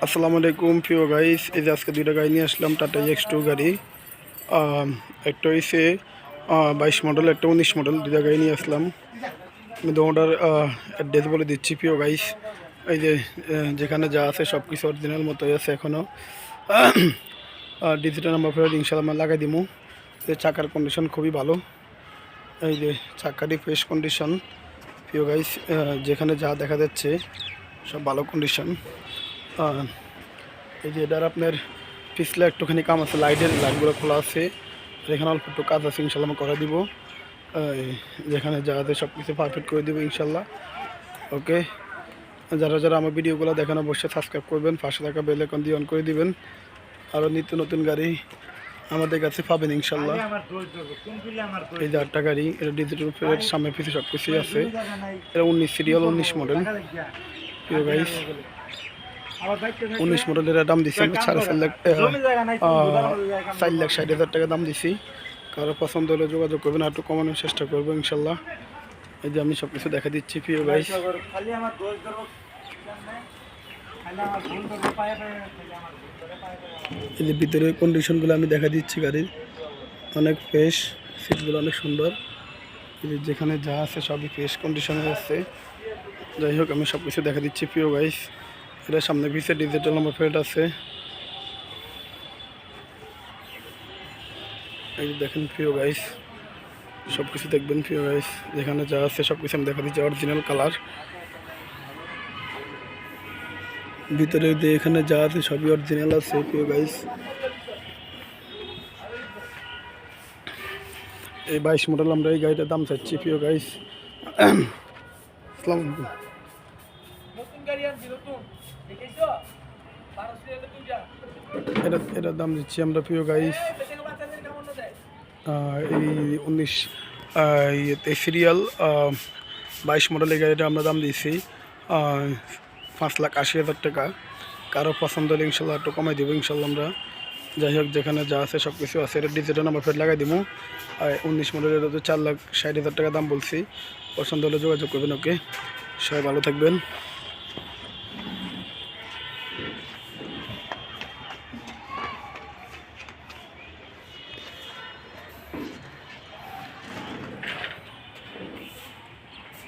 আসসালামু আলাইকুম প্রিয় গাইস, এই যে আজকে দুইটা গাড়ি নিয়ে আসলাম, টাটা X2 গাড়ি। একটা হইছে 22 মডেল, একটা 19 মডেল, দুইটা গাড়ি নিয়ে আসলাম। আমি দোনোটার অ্যাড্রেস বলে দিচ্ছি প্রিয় গাইস। এই যে যেখানে যা আছে সব কিছু অরিজিনাল মতোই আছে এখনও। ডিজিটাল নাম্বার প্লেট ইনশাল্লাহ আমরা লাগাই দিমু। চাকার কন্ডিশন খুবই ভালো, এই যে চাকারই ফ্রেশ কন্ডিশন প্রিয় গাইস। যেখানে যা দেখা যাচ্ছে সব ভালো কন্ডিশন। এই যে এটার আপনার পিছলে একটুখানি কাম আছে, লাইটগুলো খোলা আছে, আর এখানে অল্প একটু কাজ আছে, ইনশাল্লাহ আমরা করে দিব। যেখানে যা আছে সব কিছু পারফেক্ট করে দেবো ইনশাল্লাহ। ওকে, যারা যারা আমার ভিডিওগুলো দেখেন অবশ্যই সাবস্ক্রাইব করবেন, পাশে থাকা বেল আইকন দিয়ে অন করে দিবেন। আরও নিত্য নতুন গাড়ি আমাদের কাছে পাবেন ইনশাল্লাহ। এই যে আটটা গাড়ি, এটা ডিজিটাল প্লেট, সামনে পিছিয়ে সব কিছুই আছে। এটা 19 সিরিয়াল, 19 মডেল প্রিয় গাইস। 19 মডেলের দাম দিচ্ছি আমি 4,60,000 টাকা দাম দিছি। কারো পছন্দ হলে যোগাযোগ করবেন, আর একটু কমানোর চেষ্টা করবো ইনশাল্লাহ। এই যে আমি সব কিছু দেখা দিচ্ছি প্রিয় গাইস। এই যে ভিতরের কন্ডিশনগুলো আমি দেখা দিচ্ছি গাড়ির, অনেক ফ্রেশ, সিটগুলো অনেক সুন্দর। এই যে যেখানে যা আছে সবই ফ্রেশ কন্ডিশনে আছে। যাই হোক, আমি সব কিছু দেখা দিচ্ছি প্রিয় গাইস। এটা সামনে পিছে ডিজিটাল নাম্বার প্লেট আছে। এই যে দেখেন প্রিয় গাইস, সব কিছু দেখবেন প্রিয় গাইস। যেখানে যা আছে সব কিছু আমি দেখা দিচ্ছি অরিজিনাল কালার। ভিতরে যে এখানে যা আছে সবই অরিজিনাল আছে প্রিয় গাইস। এই 22 মডেল আমরা এই গাড়িটার দাম চাচ্ছি প্রিয় গাইস। আসসালামু আলাইকুম। এটার দাম দিচ্ছি আমরা প্রিয় গাইস এই 19 সিরিয়াল 22 মডেল এই গাড়িটা আমরা দাম দিয়েছি 5,80,000 টাকা। কারো পছন্দ হলে ইনশাল্লাহ একটু কমাই দেবো ইনশাল্লাহ আমরা। যাই হোক, যেখানে যা আছে সব কিছু আছে। এটা ডিজিটাল নাম্বার প্লেট লাগাই দিব। আর 19 মডেলের তো 4,60,000 টাকা দাম বলছি। পছন্দ হলে যোগাযোগ করবেন। ওকে, সবাই ভালো থাকবেন।